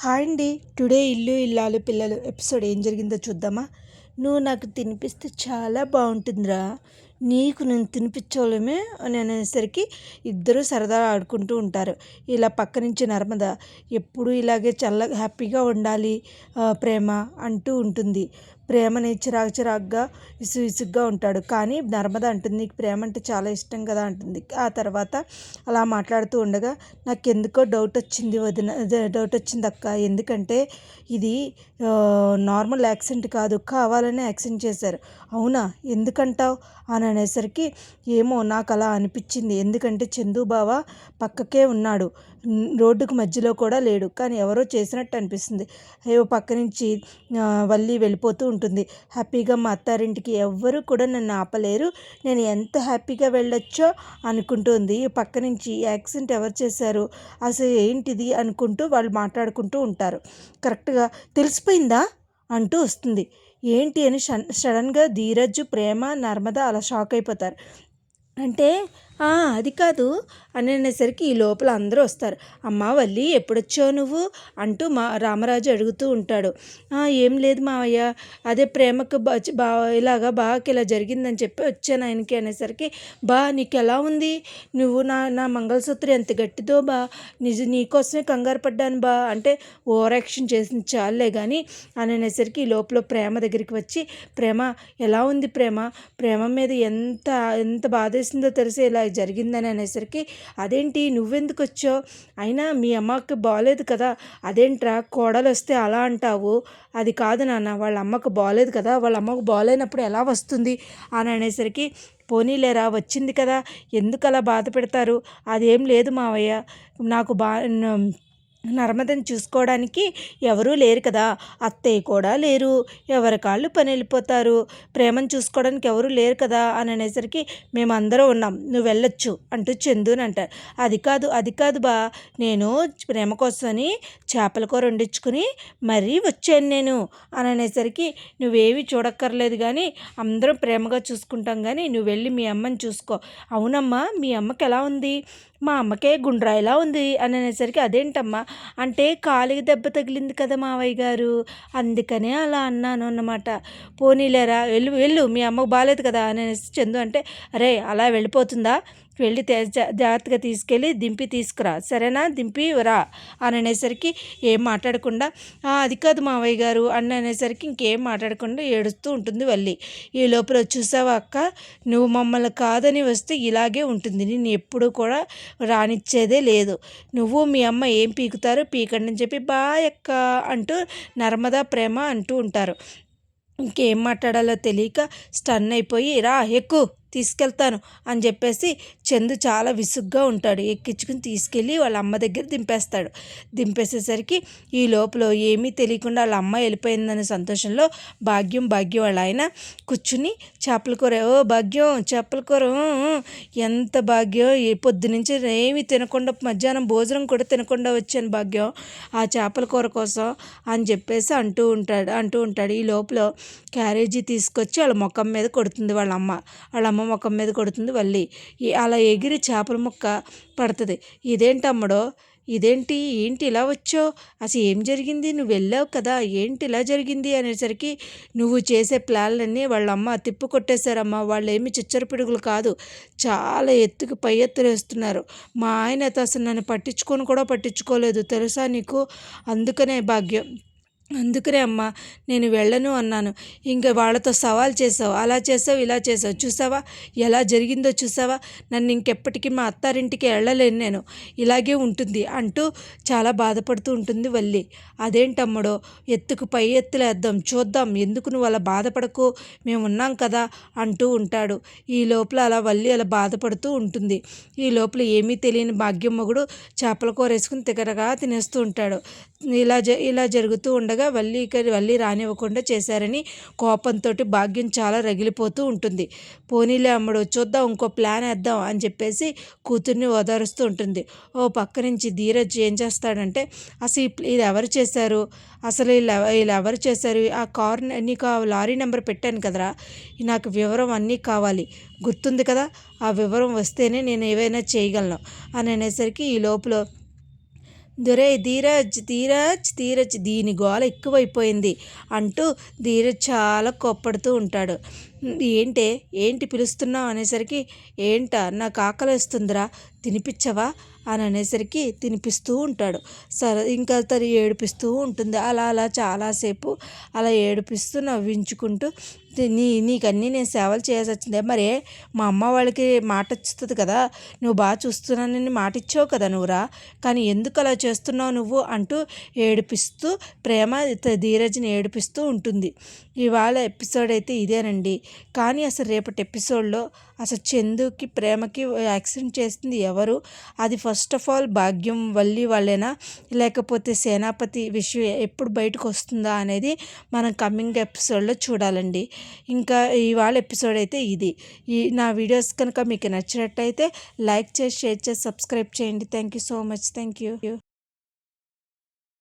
Hi అండి. Today ఇల్లు ఇల్లాలు పిల్లలు ఎపిసోడ్ ఏం జరిగిందో చూద్దామా? నువ్వు నాకు తినిపిస్తే చాలా బాగుంటుందిరా, నీకు నేను తినిపించోలేమే అని అనేసరికి ఇద్దరు సరదా ఆడుకుంటూ ఉంటారు. ఇలా పక్క నుంచి నర్మద ఎప్పుడు ఇలాగే హ్యాపీగా ఉండాలి ప్రేమ అంటూ ఉంటుంది. ప్రేమని చిరాగ్గా విసుగ్గా ఉంటాడు. కానీ నర్మద అంటుంది, నీకు ప్రేమ అంటే చాలా ఇష్టం కదా అంటుంది. ఆ తర్వాత అలా మాట్లాడుతూ ఉండగా నాకెందుకో డౌట్ వచ్చింది అక్క. ఎందుకంటే ఇది నార్మల్ యాక్సిడెంట్ కాదు, కావాలనే యాక్సిడెంట్ చేశారు. అవునా, ఎందుకంటావు అని అనేసరికి ఏమో నాకు అలా అనిపించింది. ఎందుకంటే చందు బావ పక్కకే ఉన్నాడు, రోడ్డుకు మధ్యలో కూడా లేడు, కానీ ఎవరో చేసినట్టు అనిపిస్తుంది. అయ్యో పక్క నుంచి వల్లి వెళ్ళిపోతూ ఉంటుంది. హ్యాపీగా మా అత్తారింటికి ఎవ్వరూ కూడా నన్ను ఆపలేరు, నేను ఎంత హ్యాపీగా వెళ్ళొచ్చో అనుకుంటుంది. పక్క నుంచి యాక్సిడెంట్ ఎవరు చేశారు, అసలు ఏంటిది అనుకుంటూ వాళ్ళు మాట్లాడుకుంటూ ఉంటారు. కరెక్ట్గా తెలిసిపోయిందా అంటూ వస్తుంది. ఏంటి అని సడన్గా ధీరజ్, ప్రేమ, నర్మద అలా షాక్ అయిపోతారు. అంటే అది కాదు అని అనేసరికి ఈ లోపల అందరూ వస్తారు. అమ్మ వల్లి ఎప్పుడొచ్చావు నువ్వు అంటూ రామరాజు అడుగుతూ ఉంటాడు. ఏం లేదు మావయ్య, అదే ప్రేమకు ఇలాగా బాగా ఇలా జరిగిందని చెప్పి వచ్చాను ఆయనకి అనేసరికి, నీకు ఎలా ఉంది, నువ్వు నా మంగళసూత్రం ఎంత గట్టిదో నీకోసమే కంగారు పడ్డాను అంటే ఓవర్ యాక్షన్ చేసింది చాలే కానీ అని అనేసరికి ఈ లోపల ప్రేమ దగ్గరికి వచ్చి, ప్రేమ ఎలా ఉంది ప్రేమ మీద ఎంత ఎంత బాధేసిందో తెలిసి ఇలా జరిగిందని అనేసరికి, అదేంటి నువ్వెందుకు వచ్చావు, అయినా మీ అమ్మకి బాగాలేదు కదా, అదేంట్రా కోడలు వస్తే అలా అంటావు, అది కాదు నాన్న, వాళ్ళ అమ్మకు బాగాలేదు కదా, వాళ్ళ అమ్మకు బాగాలేనప్పుడు ఎలా వస్తుంది అని అనేసరికి, పోనీలేరా వచ్చింది కదా, ఎందుకు అలా బాధ పెడతారు, అదేం లేదు మావయ్య, నాకు నర్మదని చూసుకోవడానికి ఎవరూ లేరు కదా, అత్తయ్య కూడా లేరు, ఎవరి కాళ్ళు పని వెళ్ళిపోతారు, ప్రేమను చూసుకోవడానికి ఎవరూ లేరు కదా అని అనేసరికి, మేమందరం ఉన్నాం, నువ్వు వెళ్ళొచ్చు అంటూ చందుని అంటారు. అది కాదు నేను ప్రేమ కోసమని చేపల కూర వండించుకుని మరీ వచ్చాను నేను అని అనేసరికి, నువ్వేవి చూడక్కర్లేదు కానీ అందరం ప్రేమగా చూసుకుంటాం, కానీ నువ్వు వెళ్ళి మీ అమ్మని చూసుకో. అవునమ్మా, మీ అమ్మకి ఎలా ఉంది, మా అమ్మకే గుండ్రాయిలా ఉంది అని అనేసరికి, అదేంటమ్మా అంటే కాలికి దెబ్బ తగిలింది కదా మావయ్య గారు, అందుకనే అలా అన్నాను అన్నమాట. పోనీలేరా వెళ్ళు మీ అమ్మకు బాగాలేదు కదా అని అనేసి చందు అంటే, అరే అలా వెళ్ళిపోతుందా, వెళ్ళి జాగ్రత్తగా తీసుకెళ్ళి దింపి తీసుకురా, సరేనా, దింపి రా అని అనేసరికి ఏం మాట్లాడకుండా, అది కాదు మావయ్య గారు అని అనేసరికి ఇంకేం మాట్లాడకుండా ఏడుస్తూ ఉంటుంది వల్లి. ఈ లోపల చూసావా అక్క, నువ్వు మమ్మల్ని కాదని వస్తే ఇలాగే ఉంటుంది, నేను ఎప్పుడు కూడా రానిచ్చేదే లేదు, నువ్వు మీ అమ్మ ఏం పీకండి అని చెప్పి బాయ్ అక్క అంటూ నర్మదా, ప్రేమ అంటూ ఉంటారు. ఇంకేం మాట్లాడాలో తెలియక స్టన్ అయిపోయి, రా ఎక్కు తీసుకెళ్తాను అని చెప్పేసి చందు చాలా విసుగ్గా ఉంటాడు. ఎక్కించుకుని తీసుకెళ్ళి వాళ్ళ అమ్మ దగ్గర దింపేసేసరికి ఈ లోపల ఏమీ తెలియకుండా వాళ్ళ అమ్మ వెళ్ళిపోయిందనే సంతోషంలో భాగ్యం వాళ్ళ ఆయన కూర్చుని చేపల కూర, భాగ్యం చేపల కూర, ఎంత భాగ్యం, పొద్దునుంచి ఏమీ తినకుండా మధ్యాహ్నం భోజనం కూడా తినకుండా వచ్చాను భాగ్యం ఆ చేపల కూర కోసం అని చెప్పేసి అంటూ ఉంటాడు. ఈ లోపల క్యారేజీ తీసుకొచ్చి వాళ్ళ ముఖం మీద కొడుతుంది వాళ్ళ అమ్మ ముఖం మీద కొడుతుంది వల్లి. అలా ఎగిరి చేపల ముక్క పడుతుంది. ఇదేంటమ్మడో, ఏంటి ఇలా వచ్చావు, అసలు ఏం జరిగింది, నువ్వు వెళ్ళావు కదా, ఏంటి ఇలా జరిగింది అనేసరికి, నువ్వు చేసే ప్లాన్లన్నీ వాళ్ళమ్మ తిప్పు కొట్టేశారమ్మా, వాళ్ళు ఏమి చిచ్చర పిడుగులు కాదు, చాలా పై ఎత్తులు వేస్తున్నారు, మా ఆయన అయితే అసలు నన్ను పట్టించుకోలేదు తెలుసా నీకు, అందుకనే అమ్మ నేను వెళ్ళను అన్నాను, ఇంకా వాళ్ళతో సవాల్ చేసావు, అలా చేసావు ఇలా చేసావు, చూసావా ఎలా జరిగిందో చూసావా, నన్ను ఇంకెప్పటికీ మా అత్తారింటికి వెళ్ళలేను, నేను ఇలాగే ఉంటుంది అంటూ చాలా బాధపడుతూ ఉంటుంది వల్లి. అదేంటమ్మడో, పై ఎత్తులేద్దాం చూద్దాం, ఎందుకు నువ్వు అలా బాధపడకు, మేము ఉన్నాం కదా అంటూ ఉంటాడు. ఈ లోపల వల్లి అలా బాధపడుతూ ఉంటుంది. ఈ లోపల ఏమీ తెలియని భాగ్యం మొగుడు చేపల కూర వేసుకుని తిగరగా తినేస్తూ ఉంటాడు. ఇలా జరుగుతూ ఉండగా వల్లి రానివ్వకుండా చేశారని కోపంతో భాగ్యం చాలా రగిలిపోతూ ఉంటుంది. పోనీలే అమ్మడు, చూద్దాం, ఇంకో ప్లాన్ వేద్దాం అని చెప్పేసి కూతుర్ని ఓదారుస్తూ ఉంటుంది. పక్క నుంచి ధీరజ్ ఏం చేస్తాడంటే, అసలు ఇది ఎవరు చేశారు, అసలు వీళ్ళు ఎవరు చేశారు, ఆ కార్ నీకు ఆ లారీ నెంబర్ పెట్టాను కదరా, నాకు వివరం అన్నీ కావాలి, గుర్తుంది కదా, ఆ వివరం వస్తేనే నేను ఏవైనా చేయగలను అని అనేసరికి ఈ లోపల దొరేయ్ ధీరజ్ ధీరజ్ ధీరజ్ దీని గోల ఎక్కువైపోయింది అంటూ ధీరజ్ చాలా కోప్పడుతూ ఉంటాడు. ఏంటే ఏంటి పిలుస్తున్నావు అనేసరికి, ఏంటా నాకు ఆకలేస్తుందిరా తినిపించవా అని అనేసరికి తినిపిస్తూ ఉంటాడు. సరే ఇంకా తను ఏడిపిస్తూ ఉంటుంది. అలా అలా చాలాసేపు అలా ఏడిపిస్తూ నవ్వించుకుంటూ నీకన్నీ నేను సేవలు చేయాల్సి వచ్చిందే మరే మా అమ్మ వాళ్ళకి మాట ఇస్తుంది కదా, నువ్వు బాగా చూస్తున్నానని మాట ఇచ్చావు కదా నువ్వురా, కానీ ఎందుకు అలా చేస్తున్నావు నువ్వు అంటూ ఏడిపిస్తూ ప్రేమ ధీరజ్ని ఏడిపిస్తూ ఉంటుంది. ఇవాళ ఎపిసోడ్ అయితే ఇదేనండి. కానీ అసలు రేపటి ఎపిసోడ్లో అసలు చందుకి ప్రేమకి యాక్సిడెంట్ చేస్తుంది ఎవరు, అది ఫస్ట్ ఆఫ్ ఆల్ భాగ్యం వల్లి వాళ్ళేనా లేకపోతే సేనాపతి విషయం ఎప్పుడు బయటకు వస్తుందా అనేది మనం కమింగ్ ఎపిసోడ్లో చూడాలండి. ఇంకా ఇవాళ ఎపిసోడ్ అయితే ఇది. నా వీడియోస్ కనుక మీకు నచ్చినట్టయితే లైక్ చేసి షేర్ చేసి సబ్స్క్రైబ్ చేయండి. Thank you so much. Thank you.